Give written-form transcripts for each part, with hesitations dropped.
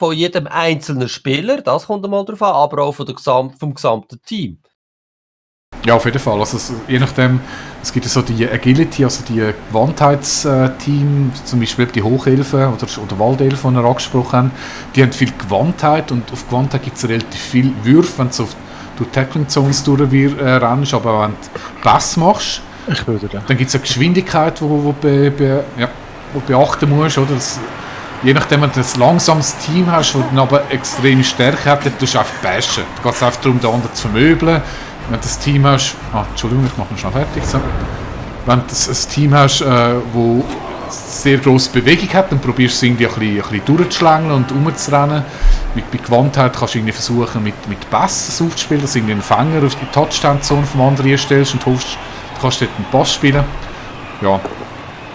von jedem einzelnen Spieler, das kommt einmal drauf an, aber auch von vom gesamten Team. Ja, auf jeden Fall. Also je nachdem, es gibt ja so die Agility, also die Gewandheitsteam, zum Beispiel die Hochelfen oder Waldelfen, die wir angesprochen haben, die haben viel Gewandheit und auf Gewandheit gibt es relativ viel Würfe, wenn du durch Tackling Zones durchrennst, aber auch wenn du Pass machst, dann gibt es eine Geschwindigkeit, die du beachten musst, oder? Je nachdem, wenn du ein langsames Team hast, das dann aber extreme Stärke hat, dann tust du einfach bashen. Da geht es einfach darum, den anderen zu vermöbeln. Wenn du das Team hast, Entschuldigung, ich mache mich schnell fertig. So. Wenn du ein Team hast, das sehr grosse Bewegung hat, dann probierst du es irgendwie ein bisschen durchzuschlängeln und rumzurennen. Bei Gewandtheit kannst du irgendwie versuchen, mit Pass aufzuspielen, dass du irgendwie einen Fänger auf die Touchdown-Zone vom anderen stellst und hoffst, du kannst dort einen Pass spielen. Ja,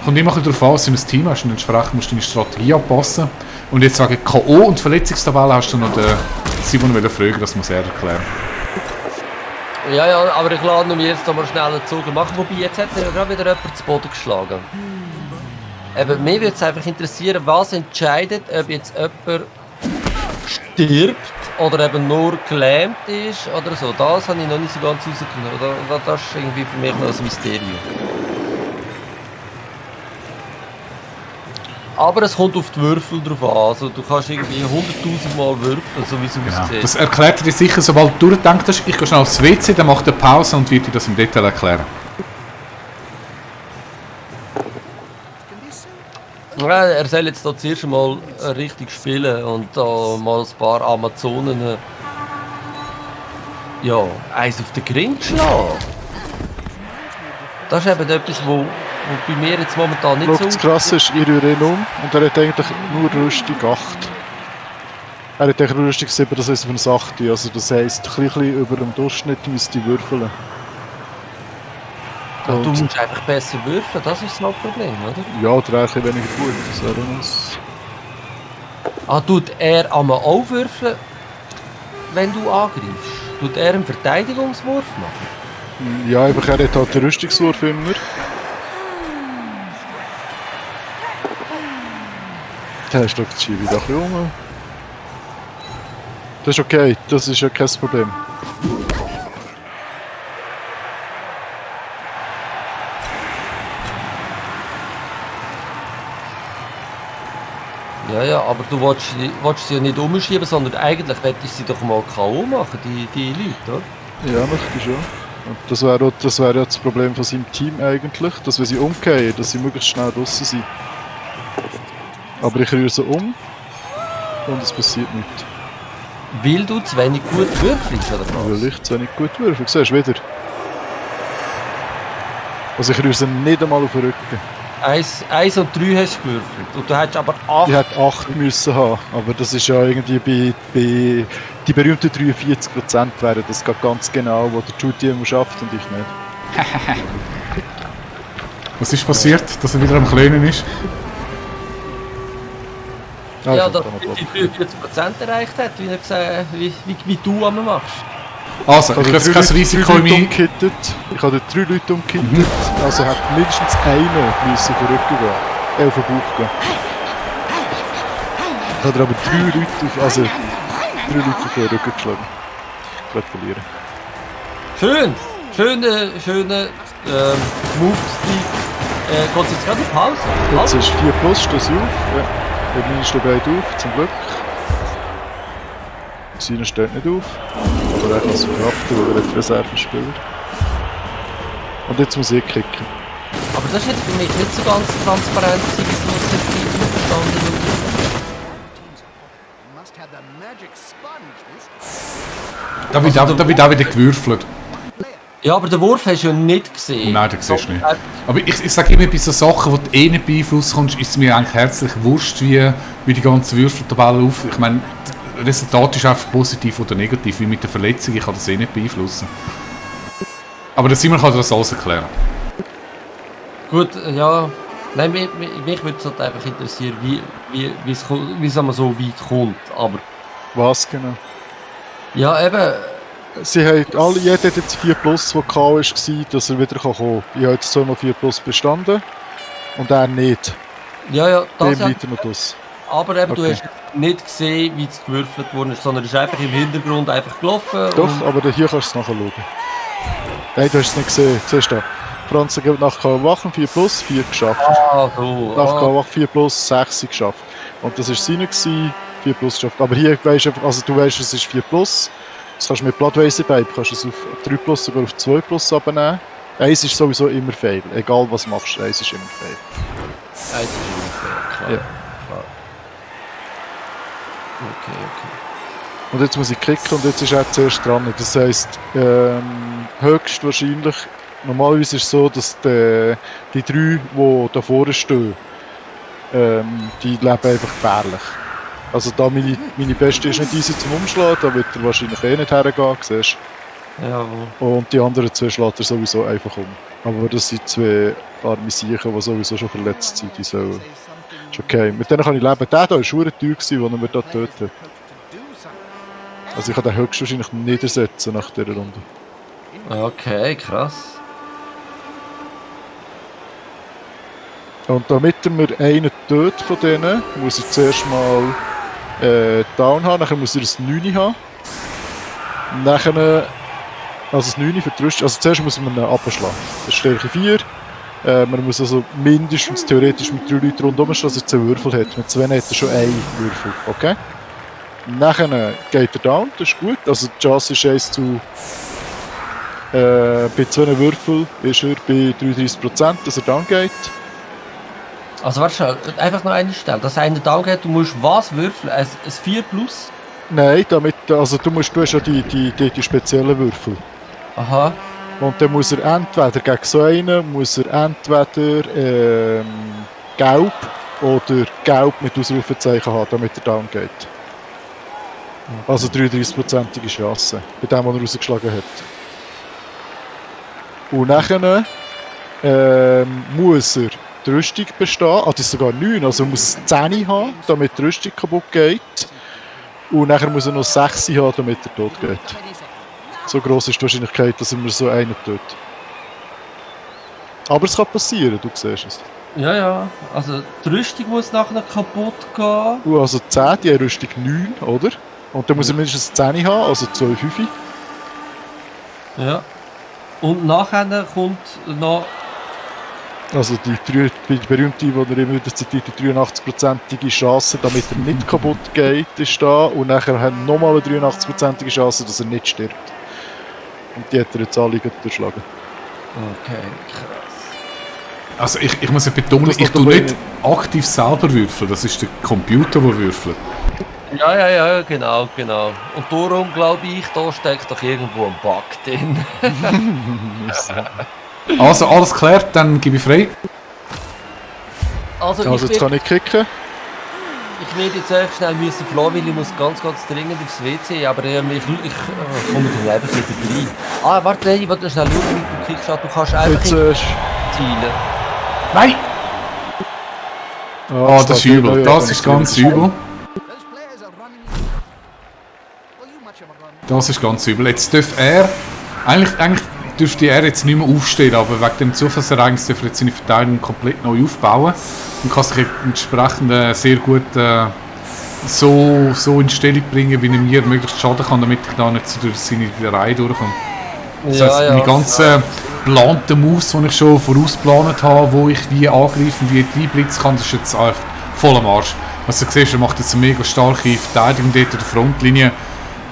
kommt immer ein bisschen darauf an, was du ein Team hast und entsprechend musst du deine Strategie anpassen. Und jetzt wegen K.O. und Verletzungstabelle hast du noch den Simon fragen, das muss er erklären. Ja, aber ich lade mir jetzt mal schnell einen Zug machen, wobei jetzt hat er gerade wieder jemand zu Boden geschlagen. Eben, mir würde es einfach interessieren, was entscheidet, ob jetzt jemand stirbt oder eben nur gelähmt ist oder so. Das habe ich noch nicht so ganz rausgenommen. Das ist irgendwie für mich noch ein Mysterium. Aber es kommt auf die Würfel drauf an. Also du kannst irgendwie 100'000 Mal würfeln, so wie es aussieht. Das erklärt dir sicher, sobald du durchgedacht hast, ich gehe schnell aufs WC, dann macht er Pause und wird dir das im Detail erklären. Ja, er soll jetzt da zuerst mal richtig spielen und da mal ein paar Amazonen eins auf den Grind schlagen. Das ist eben etwas, wo bei mir jetzt momentan nicht so... Das Krasse ist, ich rühre ihn um und er hat eigentlich nur Rüstung 8. Er hat eigentlich Rüstung 7, das heisst auf ein 8. Also das heisst, ein bisschen über dem Durchschnitt müsste ich würfeln. Du musst einfach besser würfeln, das ist das Hauptproblem, oder? Ja, oder ein bisschen weniger gut. Tut er einmal auch würfeln, wenn du angreifst? Tut er einen Verteidigungswurf machen? Ja, einfach er hat halt den Rüstungswurf immer. Der schlägt die Schiebe da ein bisschen um. Das ist okay, das ist ja kein Problem. Ja, aber du willst sie ja nicht umschieben, sondern eigentlich wolltest du sie doch mal K.O. machen, die Leute, oder? Ja, möchte ich schon. Und das wäre ja das Problem von seinem Team eigentlich, dass wenn sie umgehen, dass sie möglichst schnell draussen sind. Aber ich rühre sie um und es passiert nichts. Weil du zu wenig gut würfelst, oder was? Weil ich zu wenig gut würfel. Siehst du wieder? Also ich rühre sie nicht einmal auf den Rücken. 1 und 3 hast du gewürfelt. Und du hättest aber 8. Ich hätte 8 müssen haben, aber das ist ja irgendwie bei die berühmten 43% wären das ganz genau, wo der Judy immer schafft und ich nicht. Was ist passiert, dass er wieder am Kleinen ist? Ja, dass er die 43% erreicht hat, wie er gesagt, wie du einmal machst. Also, ich habe kein Risiko in mir. Ich habe 3 Leute umgekittet, also hat mindestens einer müssen auf den Rücken gehen, auf den Bauch gehen. Ich habe aber 3 Leute auf den Rücken geschlagen. Gratuliere. Schöne Move. Geht es jetzt gerade in Pause? Jetzt ist 4 plus, steht sie auf. Ja. Der Mini steht beide auf, zum Glück. Seine steht nicht auf. Aber er kann es verkraften, weil er ein Reservespieler. Und jetzt muss ich kicken. Aber das ist jetzt für mich nicht so ganz transparent, wie es verstanden wird. Da wird auch wieder gewürfelt. Ja, aber den Wurf hast du ja nicht gesehen. Nein, den siehst du nicht. Aber ich sage immer, bei so Sachen, die du eh nicht beeinflussen kannst, ist es mir eigentlich herzlich wurscht, wie die ganze Würfeltabelle auf. Ich meine, das Resultat ist einfach positiv oder negativ, wie mit der Verletzung, ich kann das eh nicht beeinflussen. Aber der Simon kann dir das alles erklären. Gut, ja. Nein, mich würde es halt einfach interessieren, wie es einmal so weit kommt. Aber Was genau? ja, eben. Sie haben jeder hat jetzt 4 plus, der K.O. war, dass er wieder kommen kann. Ich habe jetzt zweimal 4 plus bestanden und er nicht. Ja, Dem liegt er noch das. aber eben, du Okay. hast nicht gesehen, wie es gewürfelt worden ist, sondern es ist einfach im Hintergrund einfach gelaufen. Doch, und- aber hier kannst du es nachschauen. Nein, du hast es nicht gesehen. Siehst du? Franzen gibt nach KW Wachen 4 plus 4 geschafft. Ah, so. Nach Ah, KW 4 plus 6 geschafft. Und das war seine, 4 plus geschafft. Aber hier weisst du einfach, also du weißt, es ist 4 plus. Das kannst du mit Bloodwaser Pipe, kannst du es auf 3 plus, sogar auf 2 plus abnehmen. 1 ist sowieso immer fail. Egal was du machst, 1 ist immer fail. eins ist ungefähr, klar. Ja. Klar. Okay. Und jetzt muss ich klicken und jetzt ist er zuerst dran. Das heisst, höchstwahrscheinlich, normalerweise ist es so, dass die 3, die da vorne stehen, die leben einfach gefährlich. Also da meine Beste ist nicht easy zum Umschlagen, da wird er wahrscheinlich eh nicht hergehen, siehst Jawohl. du. Und die anderen 2 schlägt er sowieso einfach um. Aber das sind 2 arme Siechen, die sowieso schon verletzt sind, die sollen... Ist okay, mit denen kann ich leben. Der hier war verdammt teuer, als er mich da getötet hat. Also ich kann den höchstwahrscheinlich nicht ersetzen nach dieser Runde. Okay, krass. Und damit wir einen tötet von denen, muss ich zuerst mal Down haben, nachher muss ich ein 9 haben. Nachher, also das 9 für die Rüstung, also zuerst muss man ihn abschlagen. Das ist Stärke 4. Man muss also mindestens theoretisch mit 3 Leuten rundherum schlagen, dass er 10 Würfel hat. Mit 2 hat er schon 1 Würfel, okay? Nachher geht er down, das ist gut. Also die Chance ist 1 zu... bei 2 Würfeln ist er bei 33%, dass er down geht. Also warte schon, einfach noch eine Stelle. Dass einer da geht, du musst was würfeln? Ein 4 plus? Nein, damit, also du hast ja die speziellen Würfel. Aha. Und dann muss er entweder gegen so einen, muss er entweder gelb oder gelb mit Ausrufezeichen haben, damit er down geht. Also 33%ige Chance, bei dem, was er rausgeschlagen hat. Und nachher muss er die Rüstung bestehen, also das ist sogar 9, also er muss es 10 haben, damit die Rüstung kaputt geht. Und nachher muss er noch 6 haben, damit er tot geht. So gross ist die Wahrscheinlichkeit, dass er mir so einen tötet. Aber es kann passieren, du siehst es. Ja. Also die Rüstung muss nachher kaputt gehen. Und also 10, die haben Rüstung 9, oder? Und dann muss er mindestens 10 haben, also 2 5. Ja. Und nachher kommt noch... Also die berühmte, die er immer wieder zitiert, die 83%ige Chance, damit er nicht kaputt geht, ist da. Und nachher haben nochmal eine 83%ige Chance, dass er nicht stirbt. Und die hat er jetzt alle durchschlagen. Okay, krass. Also ich muss ja betonen, Das ich noch tue dabei nicht aktiv selber würfeln, das ist der Computer, der würfelt. Ja, genau. Und darum glaube ich, da steckt doch irgendwo ein Bug drin. Also alles klärt, dann gebe ich frei. Also, Also jetzt kann ich kicken. ich werde jetzt einfach schnell müssen verlassen, weil ich muss ganz dringend aufs WC, aber ich komme dann einfach wieder rein. Ah, warte, ich wollte schnell schauen, wie du kickst. Du kannst einfach Jetzt, zielen. Nein! Oh, das ist übel, das ist ganz übel. Das ist ganz übel. Jetzt darf er, eigentlich dürfte er jetzt nicht mehr aufstehen, aber wegen dem Zufallsereignis darf er jetzt seine Verteidigung komplett neu aufbauen und kann sich entsprechend sehr gut so in Stellung bringen, wie er mir möglichst schaden kann, damit ich da nicht so durch seine Reihe durchkomme. Das heisst, meine ganzen geplanten Moves, die ich schon vorausgeplant habe, wo ich wie angreifen, wie reinblitzen kann, das ist jetzt voll am Arsch. Also du siehst, er macht jetzt eine mega starke Verteidigung dort an der Frontlinie.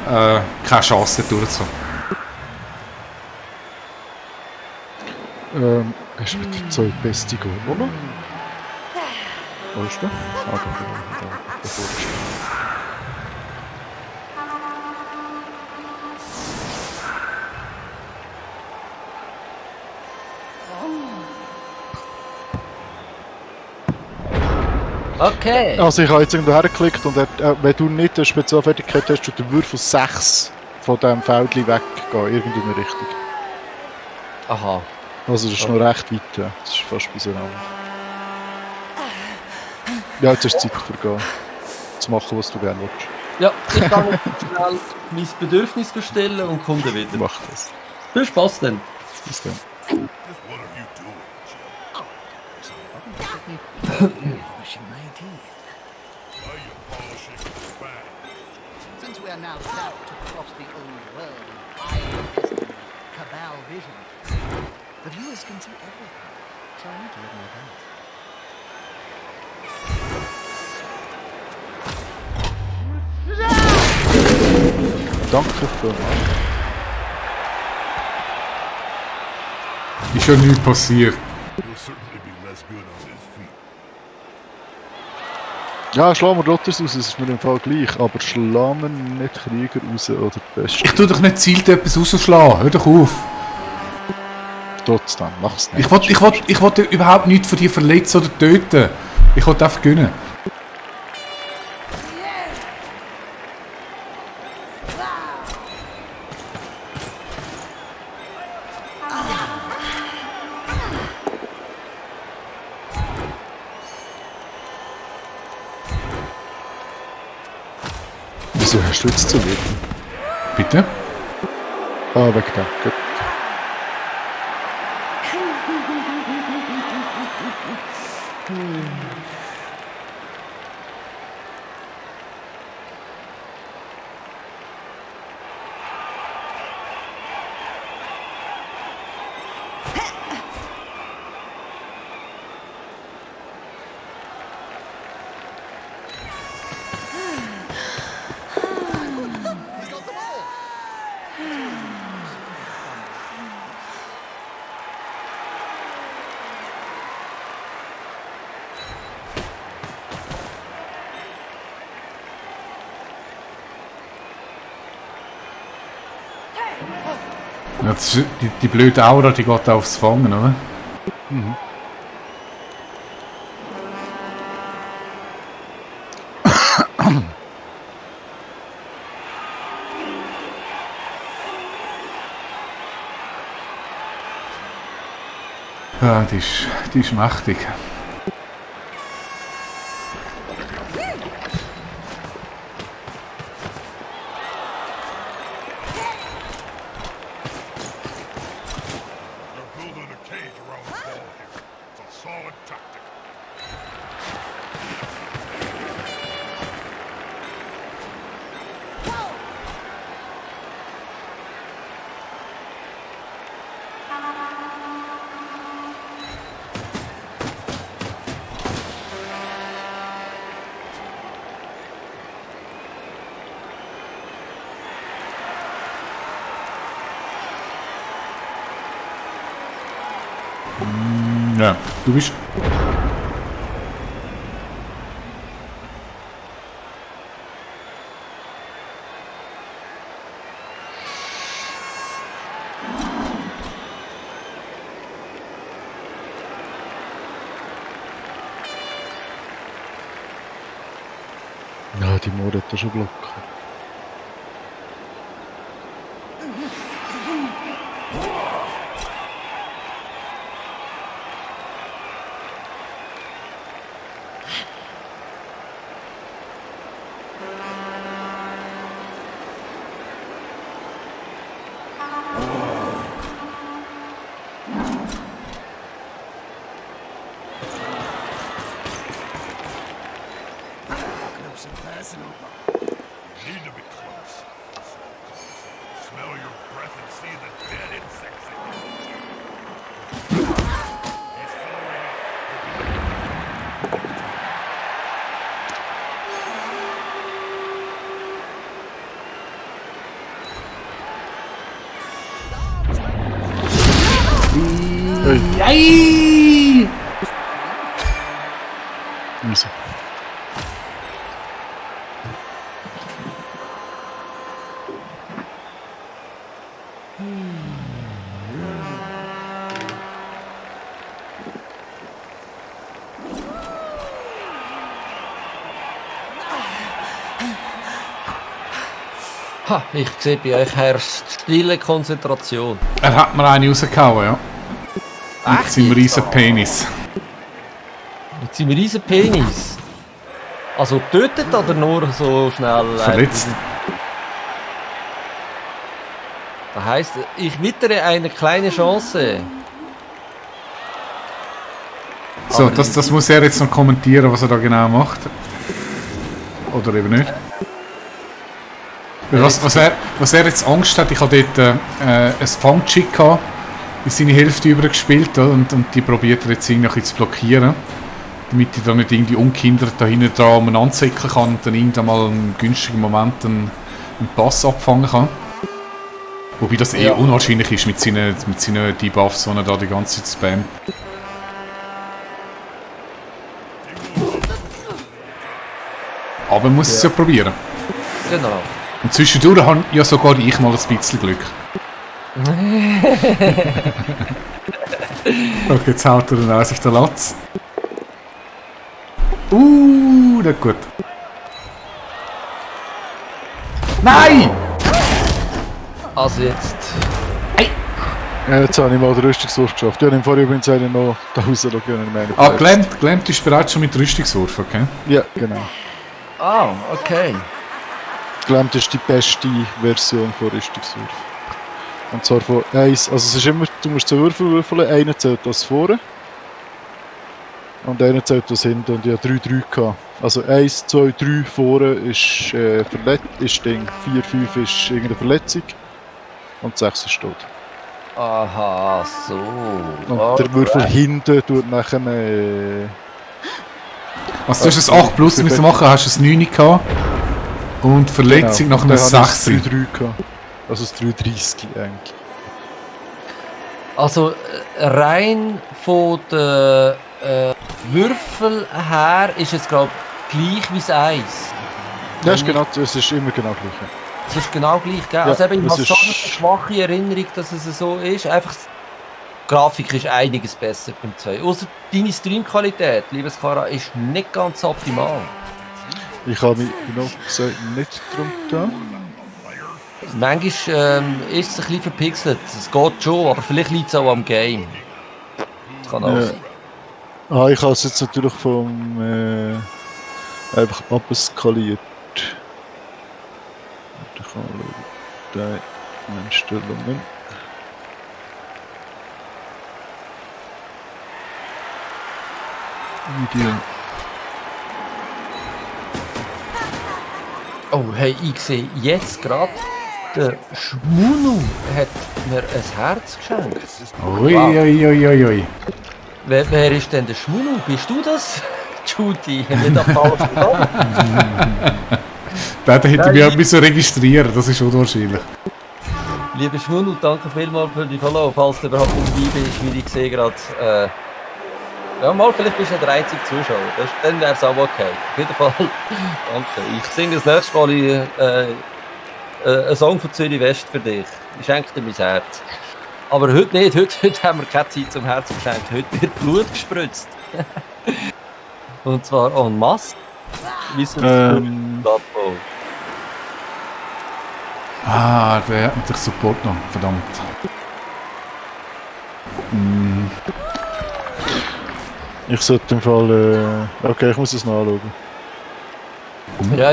Keine Chance durchzukommen. Hast du bitte 2 beste Goal, oder? Wo ist der? Ah, da vorne steht. Okay. Also ich habe jetzt irgendwo hergeklickt und wenn du nicht eine Spezialfertigkeit hast, tut der Würfel 6 von diesem Feldchen weggehen, irgendwie in eine Richtung. Aha. Also das ist noch recht weit, ja. Das ist fast bis an. Ja, jetzt ist Zeit vergehen. Zu machen, was du gerne willst. Ja, ich kann jetzt schnell mein Bedürfnis stellen und komme dann wieder. Mach das. Viel Spaß dann. Bis dann. we are now zapped across the old world in Eye of Destiny, Cabal Vision. The viewers can see everything, so I need to let my dance. Danke vielmals. Ist ja nichts passiert. He'll certainly be less good on his feet. Ja, schlagen wir Rotters raus, das ist mir im Fall gleich. Aber schlagen wir nicht Krieger raus oder Beste. Ich tu doch nicht gezielt etwas rausschlagen. Hör doch auf. Trotzdem, mach's nicht. Ich wollte überhaupt nichts von dir verletzen oder töten. Ich wollte einfach gewinnen. Wieso hast du jetzt zu leben? Bitte? Ah, weg da. Gut. Ja, das ist, die blöde Aura, die geht aufs Fangen, oder? Mhm. Ja, die ist mächtig. They're building a cage around the ball here. It's a solid tactic. Ja, du bist... Ja, die Moore hat da schon Block. You need to be close. So close. Smell your breath and see the dead insects in you. He's following it. Ei! Easy. Ha, ich sehe, bei euch herrscht stille Konzentration. Er hat mir eine rausgehauen, ja. Mit Echt seinem jetzt? riesen Penis. Mit seinem riesen Penis. Also tötet oder nur so schnell? Verletzt. Das heisst, ich wittere eine kleine Chance. So, Aber das muss er jetzt noch kommentieren, was er da genau macht. Oder eben nicht. Was er jetzt Angst hat, ich habe dort ein Fangchick gehabt, in seine Hälfte übergespielt und die probiert er jetzt irgendwie zu blockieren, damit ich da nicht irgendwie ungehindert da hinten dran umeinander säckeln kann und dann irgendwann mal einen günstigen Moment einen Pass abfangen kann. Wobei das unwahrscheinlich ist mit seinen Debuffs, die er da die ganze Zeit spammt. Aber man muss es ja probieren. Genau. Und zwischendurch habe ja sogar ich mal ein bisschen Glück. Okay, jetzt haut er dann aus auf den Latz. Nicht gut. Nein! Also jetzt. Ja, jetzt habe ich mal den Rüstungswurf geschafft. Ich habe ihm vorher übrigens einen noch da rausschauen können. Gelähmt ist bereits schon mit Rüstungswurf, okay? Ja, genau. Ah, okay. Gelähmt ist die beste Version von Rüstungswurf. Und zwar von 1, also es ist immer, du musst 2 Würfel würfeln, einer zählt das vorne. Und einer zählt das hinten und ich hatte 3 gehabt. Also 1, 2, 3 vorne ist ist Ding, 4, 5 ist irgendeine Verletzung. Und 6 ist tot. Aha, so. Und der Würfel hinten tut nachher Also du hast ein 8 plus müssen machen, hast ein 9 gehabt. Und Verletzung nach einem 6. 3 gehabt. Also das 3,30 eigentlich. Also rein von den Würfel her ist es glaube gleich wie das 1. Ja, ist genau, es ist immer genau gleich. Ja. Es ist genau gleich, gell? Ja, Also eben, ich es habe ist- so eine schwache Erinnerung, dass es so ist. Einfach, die Grafik ist einiges besser beim 2. Außer deine Streamqualität, liebes Kara, ist nicht ganz optimal. Ich habe mich genau gesagt nicht drum getan. Manchmal ist es ein bisschen verpixelt. Es geht schon, aber vielleicht liegt es auch am Game. Das kann auch Ja. sein. Ah, ich habe es jetzt natürlich einfach abskaliert. Ich kann schauen. Die Einstellungen. Video. Oh, hey, ich sehe jetzt gerade, der Schmunu hat mir ein Herz geschenkt. Ui. Wer ist denn der Schmunu? Bist du das? Judy, nicht auf falsch gedacht. Den hätte ich mich auch müssen registrieren, das ist unwahrscheinlich. Lieber Schmunu, danke vielmals für die Follow, falls du überhaupt dabei bist, wie ich sehe gerade. Ja, mal, vielleicht bist du nicht der einzige Zuschauer, dann wäre es auch okay. Auf jeden Fall, danke. Ich singe das nächste Mal einen Song von Zürich West für dich. Ich schenke dir mein Herz. Aber heute nicht, heute haben wir keine Zeit zum Herzgeschenk. Heute wird Blut gespritzt. Und zwar en masse. Wie so Plattbau. Ah, der hat natürlich Support noch, verdammt. Ich sollte im Fall. Okay, ich muss es nachschauen. Ja.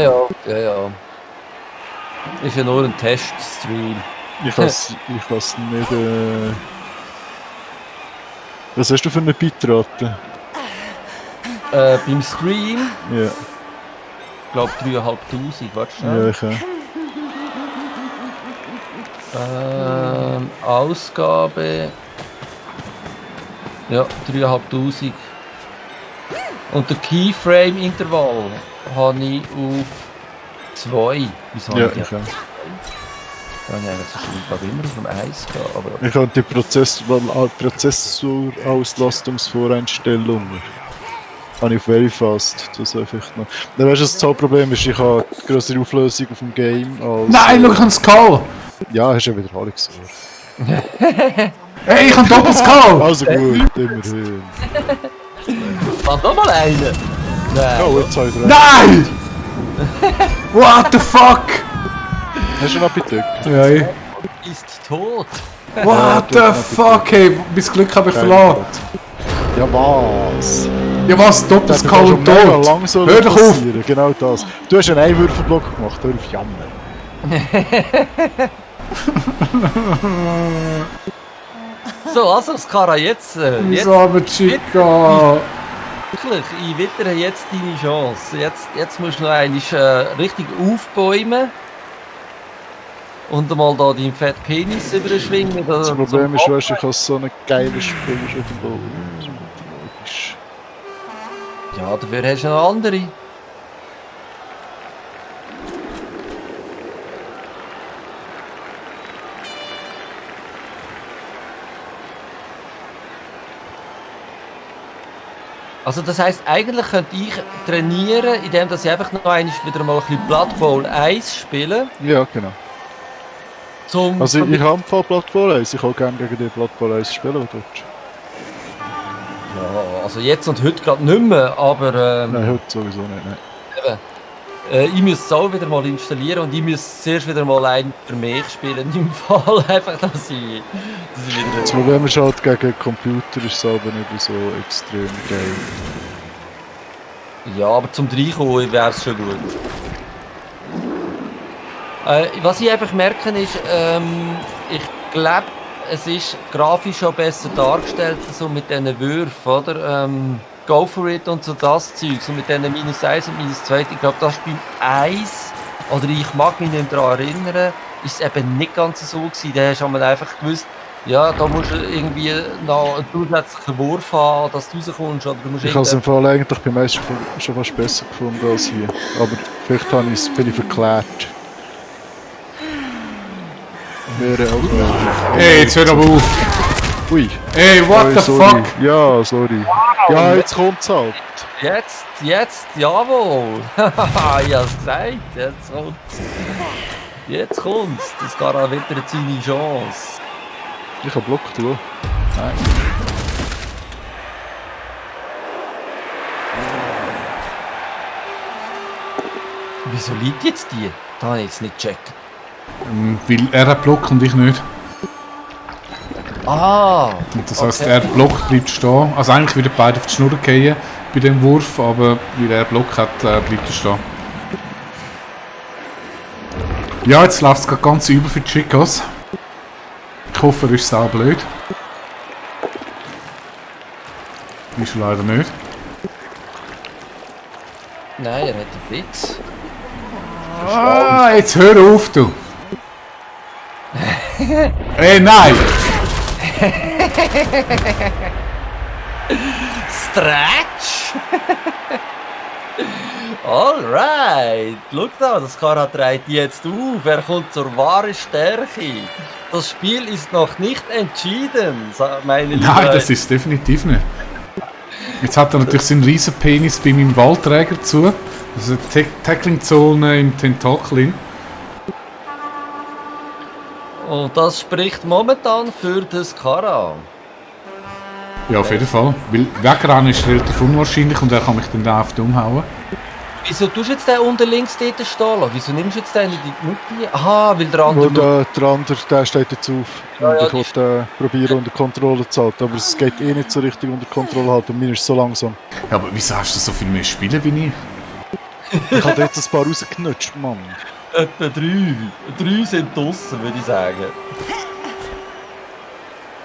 Ist ja nur ein Teststream. Ich kann es nicht. Was hast du für eine Bitrate? Beim Stream, Ja, ich glaube 3'500, warte schnell. ja, ich auch. Ausgabe. Ja, 3'500. Und der Keyframe-Intervall habe ich auf 2. Wieso Ja, habe ich ich die? auch. Ja, ich eigentlich so immer auf dem 1 gehabt, aber Ich habe die Prozessorauslastungsvoreinstellungen. Habe ich auf Very Fast. Das habe ich noch. Dann weißt du, das Hauptproblem ist, ich habe die größere Auflösung auf dem Game als. Nein, schau, ich habe Skull! Ja, hast du ja Wiederholungswurf. Hey, ich habe Doppel-Skull! Also gut, immerhin. Mach noch mal einen! Nein. Oh, jetzt habe ich 3. Nein! What the fuck? Hast du noch bitte? Ja, Ist tot! what the fuck, hey, mein Glück habe ich verloren. Ja, was? Ja was, Das Doppel-Skull und tot? lang so Hör doch auf! passieren. Genau das. Du hast einen Einwürfelblock gemacht, hör auf jammern. So, also Skara, jetzt Wieso aber Chica? wirklich, ich wittere jetzt deine Chance. Jetzt musst du noch einmal richtig aufbäumen. und mal da deinen fetten Penis überschwingen. Das Problem ist, weißt du, ich habe so einen geilen Spieler auf dem Ball. Logisch. Ja, dafür hast du noch andere. Also das heisst, eigentlich könnte ich trainieren, indem dass ich einfach noch einmal wieder mal ein bisschen Blood Bowl 1 spiele. Ja, genau. Zum Also ich habe im Fall Blood Bowl 1, ich kann gerne gegen den Blood Bowl 1 spielen, wenn du willst. Ja, also jetzt und heute gerade nicht mehr, aber Nein, heute sowieso nicht, nein. ich muss es auch wieder mal installieren und ich muss zuerst wieder mal einen für mich spielen. Im Fall einfach, dass ich wieder... Das Problem ist halt, gegen Computer ist es aber nicht so extrem geil. Ja, aber zum Reinkommen wäre es schon gut. Was ich einfach merke ist, ich glaube, es ist grafisch schon besser dargestellt, so mit diesen Würfen, oder? Go for it und so das Zeug, so mit diesen -1 und -2. Ich glaube, das Spiel 1, oder ich mag mich nicht daran erinnern, ist es eben nicht ganz so gewesen. Da hast du einfach gewusst, ja, da musst du irgendwie noch einen zusätzlichen Wurf haben, dass du rauskommst. Oder du musst Ich habe es im Fall eigentlich beim meisten schon fast besser gefunden als hier. Aber vielleicht bin ich verklärt. Wäre auch möglich. Ey, jetzt hör aber auf! Ui. Ey, what Ui, the sorry. fuck? Ja, sorry. Ja, jetzt kommt's halt. Jetzt, jawohl! Haha, ich hab's gesagt, jetzt kommt's. Das geht auch wieder seine Chance. Ich habe Block tun. Nein. Wieso liegt jetzt die? Da habe ich jetzt nicht gecheckt. Weil er hat Block und ich nicht. Ah! Und das heisst, er Block bleibt stehen. Also eigentlich wieder beide auf die Schnur fallen bei dem Wurf, aber weil er Block hat, bleibt er stehen. Ja, jetzt läuft es gerade ganz über für die Chicos. Ich hoffe, er ist sau blöd. Ist er leider nicht. Nein, er hat einen Blitz. Ah, jetzt hör auf, du! Ey, nein! Stretch! Alright! Schau da, das Kara trägt jetzt auf. Er kommt zur wahren Stärke. Das Spiel ist noch nicht entschieden, meine Liebe. Nein, das ist definitiv nicht. Jetzt hat er natürlich seinen riesen Penis bei meinem Ballträger zu. Also eine Tackling-Zone im Tentakel. Und das spricht momentan für das Kara. Ja, auf jeden Fall. Weil wegrennen ist relativ unwahrscheinlich und er kann mich dann auf den umhauen. Wieso tust du jetzt den unten links dort stehen lassen? Wieso nimmst du jetzt den in die Mitte? Aha, weil der Wo andere... der andere, der steht jetzt auf. Ja, Und ja, ich wollte probieren unter Kontrolle zu halten. Aber es geht eh nicht so richtig unter Kontrolle halten. Und meiner ist so langsam. Ja, aber wieso hast du so viel mehr Spiele wie ich? Ich habe jetzt ein paar rausgeknutscht, Mann. Etwa 3. 3 sind draussen, würde ich sagen.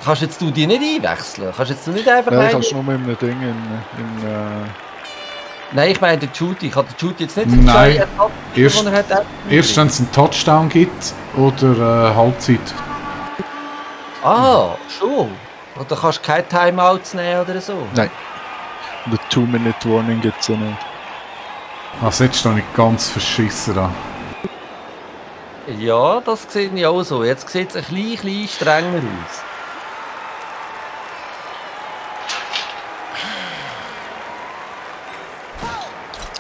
Kannst jetzt du die nicht einwechseln? Kannst jetzt du nicht einfach... Nein, einen- kannst du nur mit einem Ding Nein, ich meine den Judy. Ich habe den Judy jetzt nicht Nein. zwei Etappen, Erst- die er hat. Erst wenn es einen Touchdown gibt oder Halbzeit. Ah, schon. Oder kannst du keine Timeouts nehmen oder so? Nein. The 2-Minute-Warning gibt es ja nicht. Also jetzt stehe ich ganz verschissen an. Ja, das sehe ich auch so. Jetzt sieht es ein bisschen strenger aus.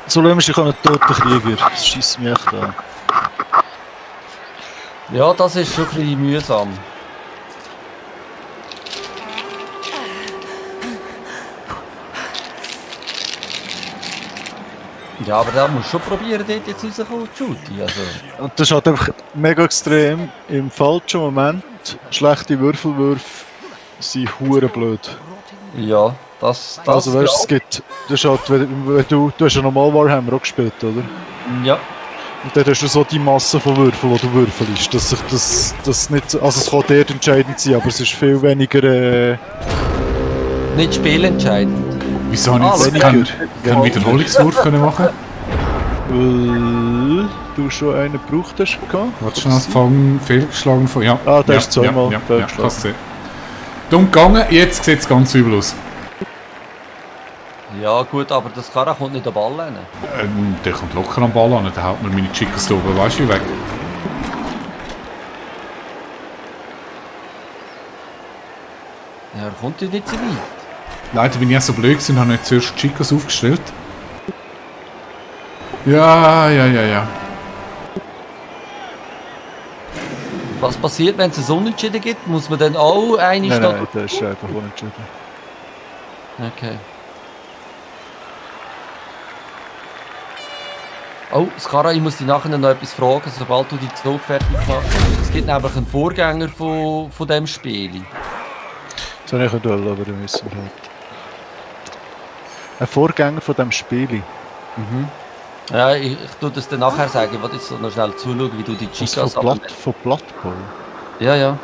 So lassen wir einen toten Krieger. Das schießt mich echt an. Ja, das ist schon ein bisschen mühsam. Ja, aber da musst du schon probieren, dort jetzt rauszukommen, Judy. Also, Und das ist halt einfach mega extrem. Im falschen Moment schlechte Würfelwürfe sind hure blöd. ja, das Also weißt du, es gibt. Das ist halt, wenn du hast ja normal Warhammer auch gespielt, oder? ja. Und dann hast du so die Masse von Würfeln, die du würfelst. Dass sich das nicht. Also es kann dort entscheidend sein, aber es ist viel weniger. Nicht spielentscheidend. Wieso habe ich jetzt weniger. keinen Wiederholungswurf können machen? du schon einen gebraucht hast. Warte schnell, Fang fehlgeschlagen von. Ja. Ah, der ist zweimal ja, fehlgeschlagen. kannst du sehen. Dumm gegangen, jetzt sieht es ganz übel aus. Ja gut, aber das Kara kommt nicht an den Ball rein. Der kommt locker am Ball an, der haut mir meine Chicas da oben, weißt du, wie weg. Ja, er kommt ja nicht so weit. Leider bin ich auch so blöd gewesen und habe nicht zuerst die Chicas aufgestellt. Ja. Was passiert, wenn es ein Unentschieden gibt? Muss man dann auch eine Nein, Stadt... nein, der ist einfach unentschieden. Okay. Oh, Skara, ich muss dich nachher noch etwas fragen, sobald du die Zug fertig hast. Es gibt nämlich einen Vorgänger von diesem Spiel. Das habe ich nicht wollen, aber wir müssen halt. Ein Vorgänger von diesem Spiel. Ja, ich tue das dann nachher sagen. Ich wollte jetzt noch schnell zuschauen, wie du die Was Chicas... von Blood Bowl? Ja. Ja,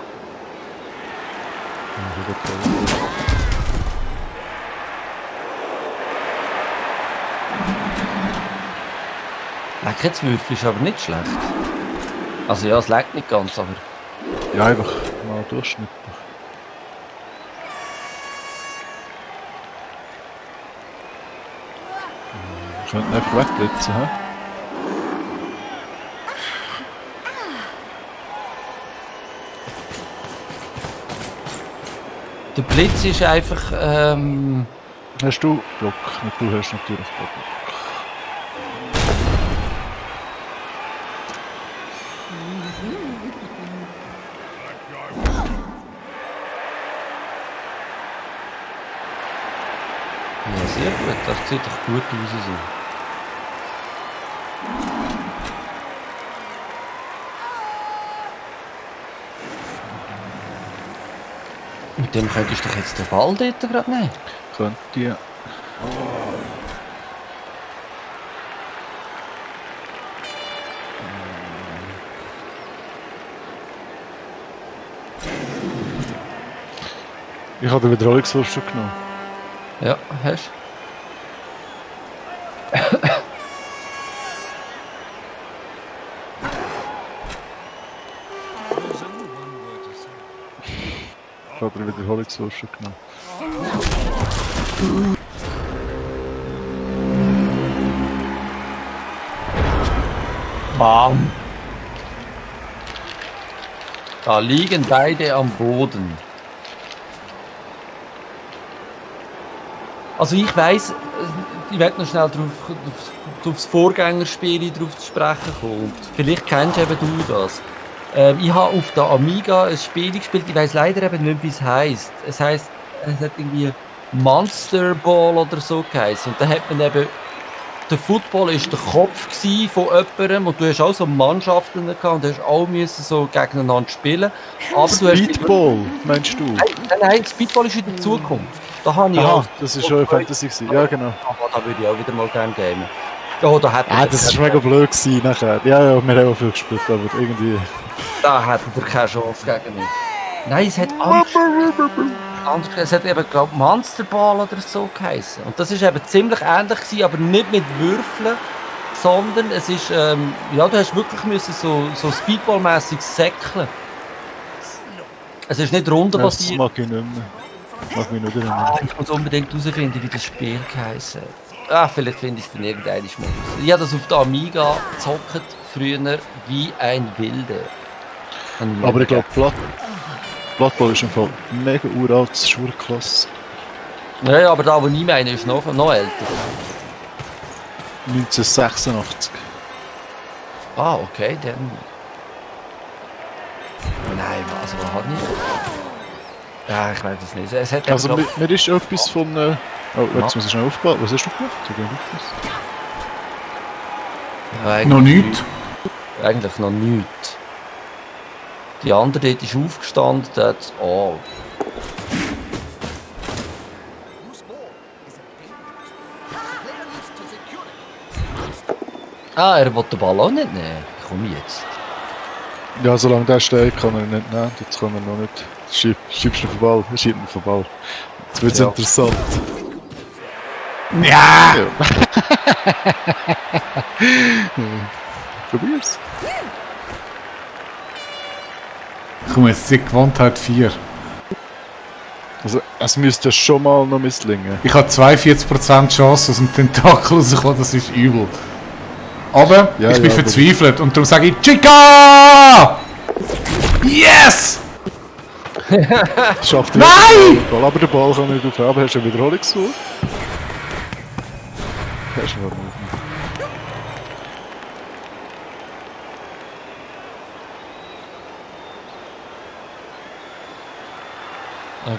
Lecker, jetzt Würfel ist aber nicht schlecht. Also ja, es leckt nicht ganz, aber... ja, einfach mal durchschnittlich. Wir könnten einfach wegblitzen, hä? Der Blitz ist einfach... Hast du Block? Du hast natürlich Block. Ja, sehr gut. Das sieht doch gut aus so. Mit dem könntest du doch jetzt den Ball dort gerade nehmen. Könnte ja. Ich habe den Wiederholungswurf schon genommen. Ja, hast Ich habe den Wiederholungswurf schon genommen. Bam! Da liegen beide am Boden. Also ich weiss, ich werde noch schnell aufs Vorgängerspiel drauf zu sprechen kommen. Und vielleicht kennst eben du das. Ich habe auf der Amiga ein Spiel gespielt, ich weiss leider eben nicht, wie es heisst. Es heisst, es hat irgendwie Monster Ball oder so geheißen. Und da hat man eben, der Football ist der Kopf gsi von jemandem und du hast auch so Mannschaften gehabt und du hast auch müssen so gegeneinander spielen. Aber du hast Speedball, meinst du? Nein, Speedball ist in der Zukunft. Da habe ich Aha, auch... das ist schon eine Fantasy gewesen. Ja, genau. Aber da würde ich auch wieder mal gerne gamen. Ja, da hat Ah, das war mega blöd gewesen nachher. Ja, wir haben auch viel gespielt, aber irgendwie... Da hat er keine Chance gegen mich. Nein, es hat anders. Es hat eben, glaube ich, Monsterball oder so geheißen. Und das ist eben ziemlich ähnlich gewesen, aber nicht mit Würfeln, sondern es ist, ja, du hast wirklich müssen so Speedball-mässig säckeln. Es ist nicht Das rundenbasiert. mag ich nicht mehr. Mag mich nicht erinnern. Ah, ich muss unbedingt herausfinden, wie das Spiel geheißen hat. Ah, vielleicht finde ich es dann irgendwann mal raus. Ich habe das auf der Amiga gezockt, früher wie ein Wilder. Aber ich glaube, Blood Bowl ist im Fall mega uralt, Schulklasse. Ja, aber da, wo ich meine, ist noch älter. 1986. Ah, okay, dann... Nein, also was hat ich? Ja, ich weiß es nicht. Es hat Also eben, mir ist etwas von... Oh, jetzt muss ich schnell aufbauen. Was hast du gemacht? ja, eigentlich, Noch nichts. eigentlich noch nichts. Die andere dort ist aufgestanden, der hat... Oh, Loose ball is a dangerous one. The player needs to secure it. ah, er will den Ball auch nicht nehmen. Komm jetzt. Ja, solange der steht, kann er ihn nicht nehmen. Jetzt kann er noch nicht. Schiebst du den Ball? Er schiebt ihn den Ball. Jetzt wird es Ja. interessant. Ja! Probier's. Komm, jetzt die Gewandtheit 4. Also, es müsste schon mal noch misslingen. Ich habe 42% Chance aus dem Tentakel rauszukommen, das ist übel. Aber Ja, ich bin ja, aber- verzweifelt und darum sage ich Chica! Yes! Schafft Nein! Ball, aber der Ball kann nicht aufhören. Aber hast du einen Wiederholungsversuch? Hast du noch nicht.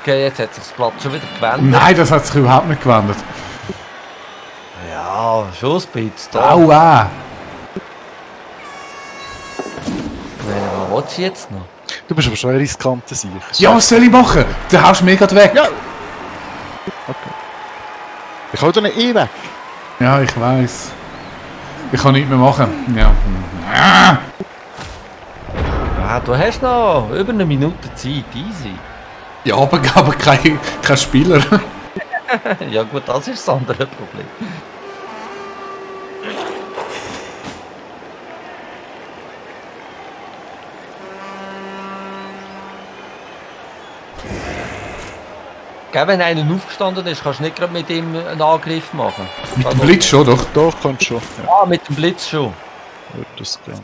Okay, jetzt hat sich das Blatt schon wieder gewendet. Nein, das hat sich überhaupt nicht gewendet. Ja, schon ein bisschen. Da. Aua! Was willst du jetzt noch? Du bist aber schon ein riskanter Sieg. Ja, was soll ich machen? Du haust mega weg. Ja! Okay. Ich hau doch nicht eh weg. Ja, ich weiß. Ich kann nichts mehr machen. Ja. Ja, du hast noch über eine Minute Zeit, easy. Ja, aber kein Spieler. Ja gut, das ist das andere Problem. Gell, wenn einer aufgestanden ist, kannst du nicht gerade mit ihm einen Angriff machen. Mit dem Blitz schon, doch. Doch, kannst schon. Ja, Ah, mit dem Blitz schon. wird das gehen.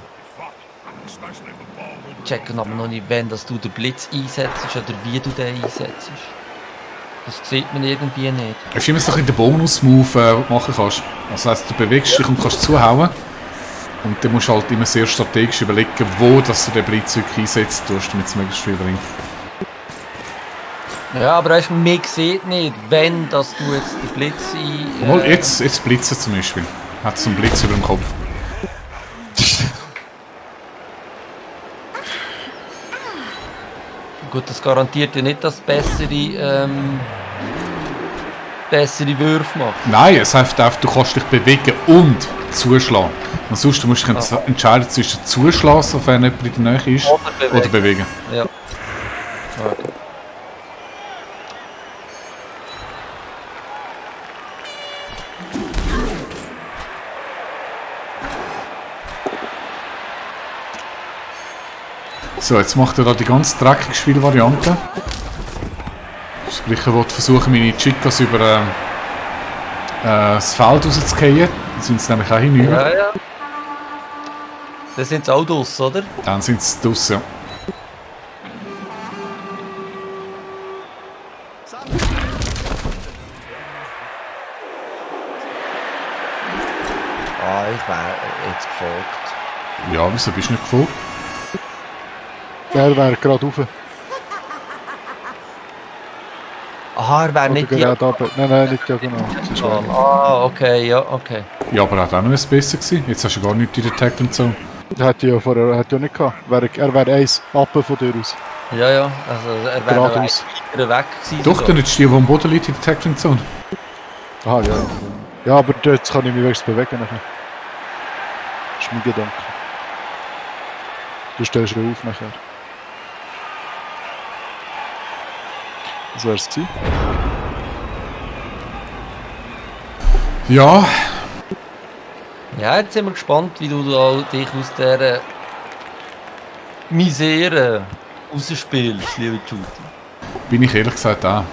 Especially if the ball will Checken aber noch nicht, wenn dass du den Blitz einsetzt oder wie du den einsetzt. Das sieht man irgendwie nicht. Es ist immer so ein bisschen der Bonus-Move, den du machen kannst. Das heisst, du bewegst dich und kannst zuhauen. Und dann musst du halt immer sehr strategisch überlegen, wo dass du den Blitz wirklich einsetzt, damit es möglichst viel bringt. Ja, aber weißt, man sieht nicht, wenn dass du jetzt den Blitz ein... Mal jetzt blitzen zum Beispiel. Hat so einen Blitz über dem Kopf. Gut, das garantiert ja nicht, dass es bessere Würfe macht. Nein, es heißt einfach, du kannst dich bewegen und zuschlagen. Und sonst musst du dich entscheiden zwischen zuschlagen, sofern jemand in der Nähe ist, oder bewegen. Ja. So, jetzt macht er da die ganz dreckige Spielvariante. Sprich, er will versuchen, meine Chicas über das Feld rauszugehen. Dann sind sie nämlich auch hinüber. Ja, ja. Dann sind sie auch draus, oder? Dann sind sie draussen. Ah, ich wäre jetzt gefolgt. Ja, wieso bist du nicht gefolgt? Der wäre gerade rauf. Aha, er wäre Oder nicht die... gerade runter. Nein, nicht diagonal. Das ist wahr. Ah, okay, ja, okay. Ja, aber er hat auch noch etwas besser gewesen. Jetzt hast du gar nichts in der Tackling Zone. Hätte ich ja vorher ja nicht gehabt. Er wäre eins ab von dir aus. Ja, ja, also er wäre noch Geradeaus. weiter weg gewesen. Doch, sogar. dann ist die, die am Boden liegt, in der Tackling Zone. Aha, ja. Ja, aber jetzt kann ich mich wenigstens bewegen. Nachher. Das ist mein Gedanke. Du stellst ihn auf nachher. Das wär's gewesen. Ja, Ja, jetzt sind wir gespannt, wie du da dich aus dieser Misere rausspielst, liebe Judy. bin ich ehrlich gesagt auch.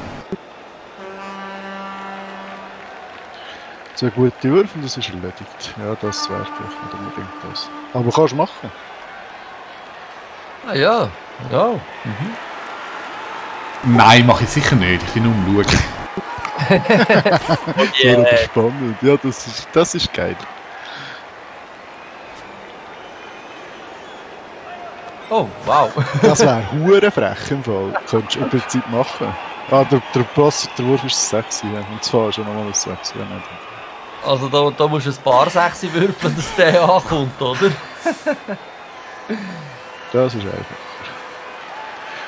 2 gute Würfe und das ist erledigt. Ja, das wäre vielleicht nicht unbedingt das. Aber kannst du machen. Ah ja, ja. Nein, mache ich sicher nicht. Ich bin nur am Schauen. Yeah. Spannend. Ja, das ist geil. Oh, wow. Das wäre hure frech im Fall. Könntest du über die Zeit machen. Ah, der Wurf ist sexy. Ja. Und zwar ist ja nochmal ein sexy. Ja, nicht. Also da musst du ein paar Sechse würfeln, dass der ankommt, oder? Das ist einfach.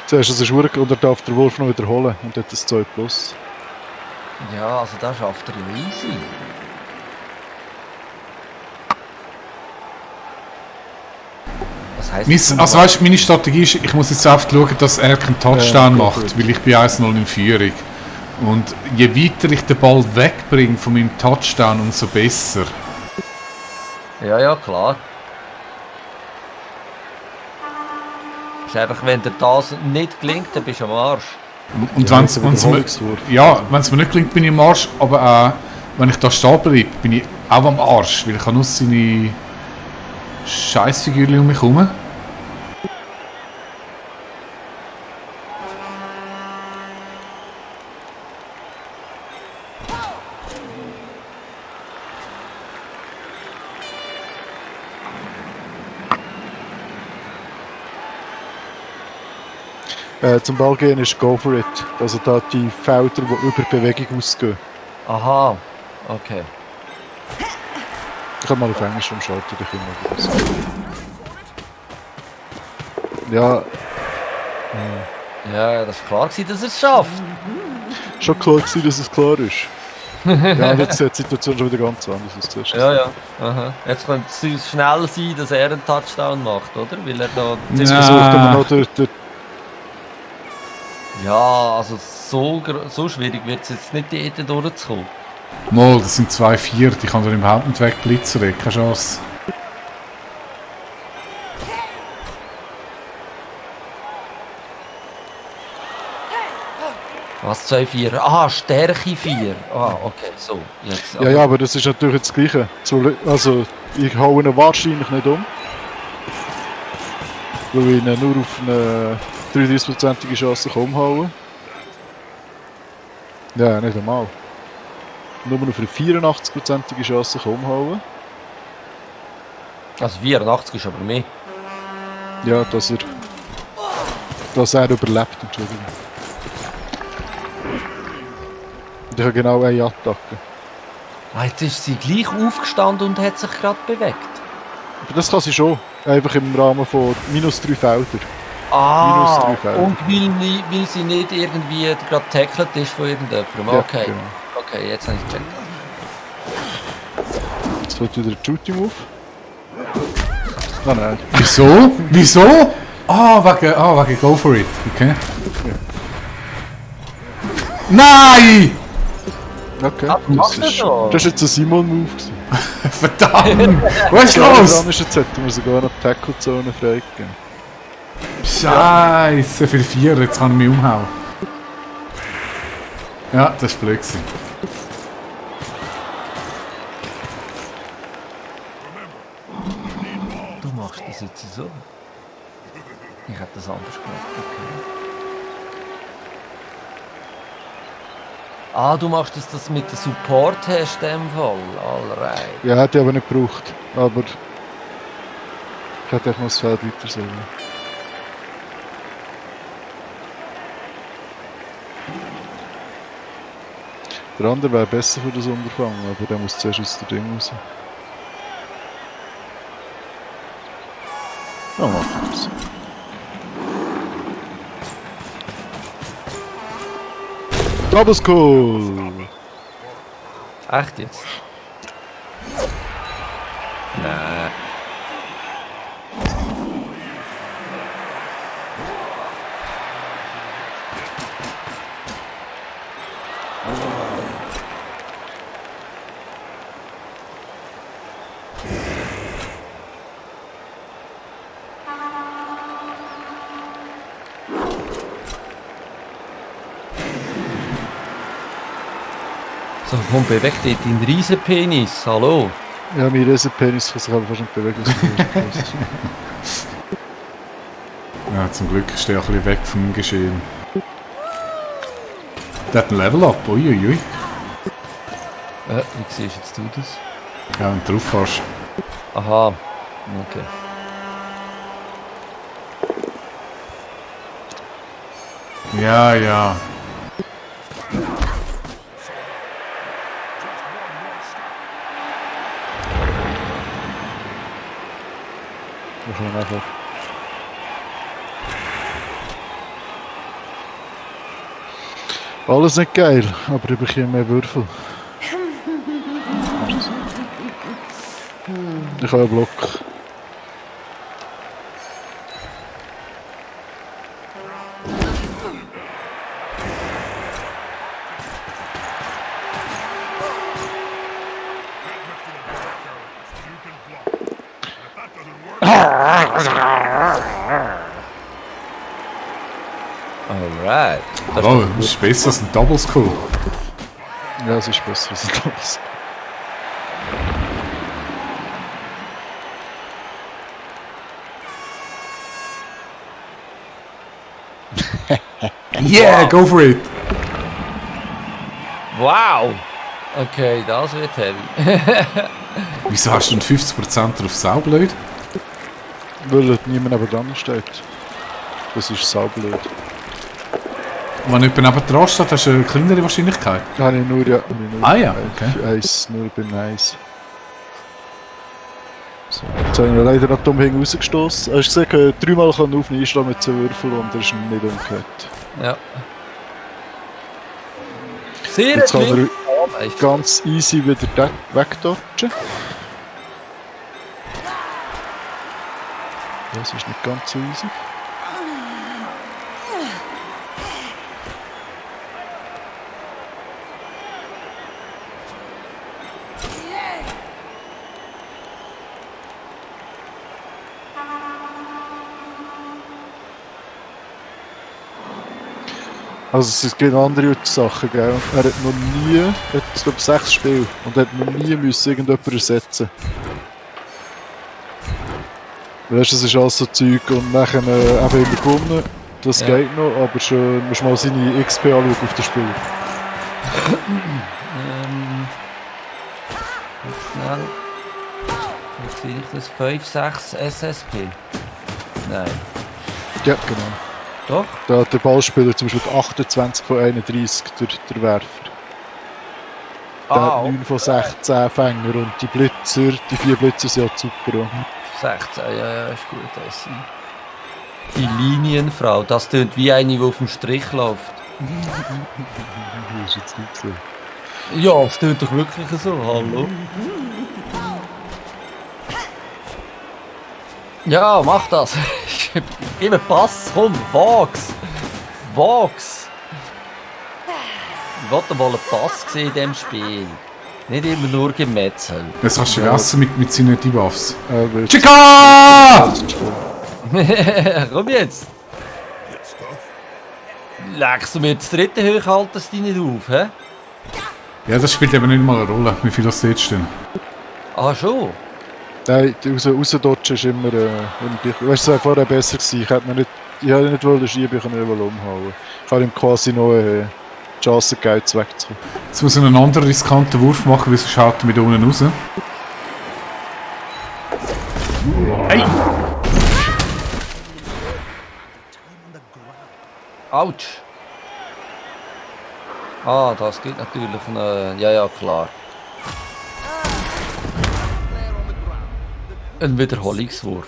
Zuerst ist es hure und er darf den Wurf noch wiederholen und hat das 2 plus. Ja, also das schafft er ja easy. Was heisst Also weißt, meine Strategie ist, ich muss jetzt einfach schauen, dass er keinen Touchdown Ja, macht, gut. weil ich bin 1-0 in Führung. Und je weiter ich den Ball wegbringe von meinem Touchdown, umso besser. Ja, ja, klar. Ist einfach, wenn dir das nicht gelingt, dann bist du am Arsch. Und Ja, wenn's jetzt mir, Wiederholungswurf. ja, wenn's mir nicht gelingt, bin ich am Arsch, aber auch, wenn ich da stehen bleibe, bin ich auch am Arsch, weil ich habe nur seine Scheissfigürchen um mich herum. Zum Ball gehen ist Go for it. Also da die Felder, die über Bewegung ausgehen. Aha, okay. Ich kann mal auf Englisch umschalten, dann können wir das. Ja, Ja, das war klar gewesen, dass er es schafft. schon klar gewesen, dass es klar ist. Ja, und jetzt sieht die Situation schon wieder ganz anders aus. Zuerst. Ja, ja. Aha. Jetzt könnte es schnell sein, dass er einen Touchdown macht, oder? Weil er da Jetzt Ja. versucht er noch der Ja, also so schwierig wird es jetzt nicht dort durchzukommen. Mal, das sind 2-4, die kann er überhaupt nicht wegblitzern, keine Chance. Was, 2-4? Aha, Stärke 4. Ah, okay, so. Jetzt, Ja, ja, aber das ist natürlich jetzt das Gleiche. Also, ich haue ihn wahrscheinlich nicht um. Weil ich ihn nur auf eine 33%ige Chance umhauen kann. Ja, nicht einmal. Nur auf eine 84%ige Chance umhauen. Also 84 ist aber mehr. Ja, dass er überlebt, Entschuldigung. Und ich habe genau eine Attacke. Ah, jetzt ist sie gleich aufgestanden und hat sich gerade bewegt. Aber das kann sie schon. Einfach im Rahmen von -3 Felder. Ah, -3 Felder. und weil sie nicht irgendwie gerade tackled ist von irgendjemandem. Ja, Okay, genau. okay, jetzt habe ich gecheckt. Jetzt wird wieder ein Shooting auf. Nein. Wieso? Wieso? Wegen Go for it, okay. Nein! Okay. Ah, du machst das schon. Das war jetzt ein Simon-Move. Verdammt! Was ist Dann los? ist jetzt hätten wir sogar noch die Tackle-Zone freigegeben. Scheiße, für 4, jetzt kann ich mich umhauen. Ja, das war blöd gewesen. Du machst das jetzt so. Ich hätte das anders gemacht, okay. Ah, du machst das mit dem Support hast in dem Fall. Alright. Ja, hätte ich aber nicht gebraucht. Aber ich hätte echt noch das Feld weiter sollen. Der andere wäre besser für das Unterfangen, aber der muss zuerst aus der Ding raus. Ja, machen wir das. Double School! Echt jetzt? Nein. So, komm, bewegt dich deinen Riesenpenis. Hallo. Ja, mein Riesenpenis kann sich aber fast nicht bewegen. Ja, zum Glück ist der ein bisschen weg vom Geschehen. Der hat ein Level-Up, uiuiui. Wie siehst jetzt du das? Ja, wenn du drauf fährst. Aha. Okay. Ja, ja. Wir können einfach. Alles nicht geil, aber ich bekomme mehr Würfel. Ich habe einen Block. You can block. If that doesn't work, Alright. Das Oh, ist das ist besser als ein Double Skull. Ja, es ist besser als das. Yeah, go for it! wow! Okay, das wird heavy. Wieso hast du denn 50% drauf saublöd? Weil dort niemand neben dran steht. Das ist saublöd. Wenn jemand neben dran steht, hast du eine kleinere Wahrscheinlichkeit. Habe ich nur, ja. Ah ja, okay. Nur beim Eis. So, jetzt habe ich ihn leider nicht dumm hinten rausgestoßen. Hast du gesehen, 3-mal kann er auf ihn einschlagen mit 2 Würfeln und er ist nicht umgekehrt. Ja. Sehr Jetzt kann er schön. ganz easy wieder wegdodgen. Das ist nicht ganz so easy. Also es gibt andere Sachen, gell? Er hat noch nie, er hat glaube 6 Spiele und er hat noch nie müssen irgendjemanden ersetzen. Weißt du, das ist alles so Zeug und nachher eben immer gewonnen. Das Ja. geht noch, aber schon musst mal seine XP anschauen auf das Spiel. Schnell. Wie sehe ich das? 5, 6 SSP? Nein. Ja, genau. Doch? Da hat der Ballspieler zum Beispiel 28 von 31, der Werfer. Der hat 9 von 16 Fänger und die Blitzer, die 4 Blitzer sind ja super. Auch. 16, ja, ist gut. Das. Die Linienfrau, das tönt wie eine, die auf dem Strich läuft. Das ist jetzt nicht so. Ja, es tönt doch wirklich so, hallo? Ja, mach das. Gib mir Pass, komm, wag's. Wag's. Ich wollte mal einen Pass sehen in diesem Spiel. Nicht immer nur gemetzelt. Das hast du vergessen mit seinen Debuffs. Aber Chica! Komm jetzt. Legst du mir das dritte hoch, das dich nicht auf, hä? Ja, das spielt eben nicht mal eine Rolle, wie viel das jetzt stehen. Ah, schon? nein, rausdodgen ist immer, weißt du, es wäre vorher besser gewesen. Ich hätte nicht wollen schieben, ich kann nicht umhauen. Ich habe ihm quasi noch die Chance gegeben, wegzukommen. Jetzt muss er einen anderen riskanten Wurf machen, weil sonst schaut er mit unten raus. Hey! Autsch. Ah, das geht natürlich noch. Ja, klar. Ein Wiederholungswurf.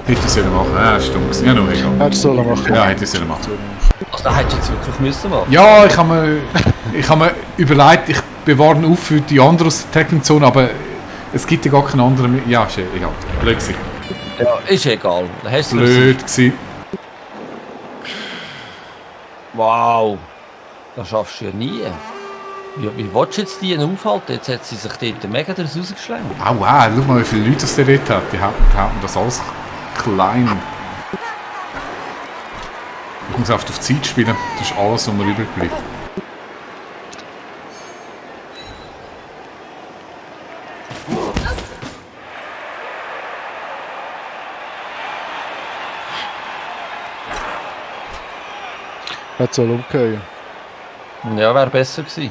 Hätte ich sollen machen. Ja, stimmt. Ja, noch egal. Hätte ich sollen machen. Ja, hätte ich sollen machen. Also, das hättest du jetzt wirklich müssen machen. Ja, ich habe mir überlegt, ich bewahre ihn auf für die anderen aus der Tackling-Zone, aber es gibt ja gar keinen anderen mehr. Ja, ist egal. Blöd gewesen. Ja, ist egal. Dann hast du Blöd gewesen. Wow. Das schaffst du ja nie. Wie willst du jetzt die aufhalten? Jetzt hat sie sich dort mega daraus rausgeschlagen. Au, wow, schau mal, wie viele Leute das der dort hat. Die haben das alles klein. Ich muss oft auf Zeit spielen. Das ist alles, was mir übrig bleibt. Hätte soll umgehen. Ja, wäre besser gewesen.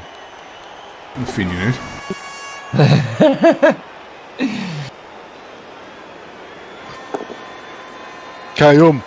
Finde ich nicht. Kein um.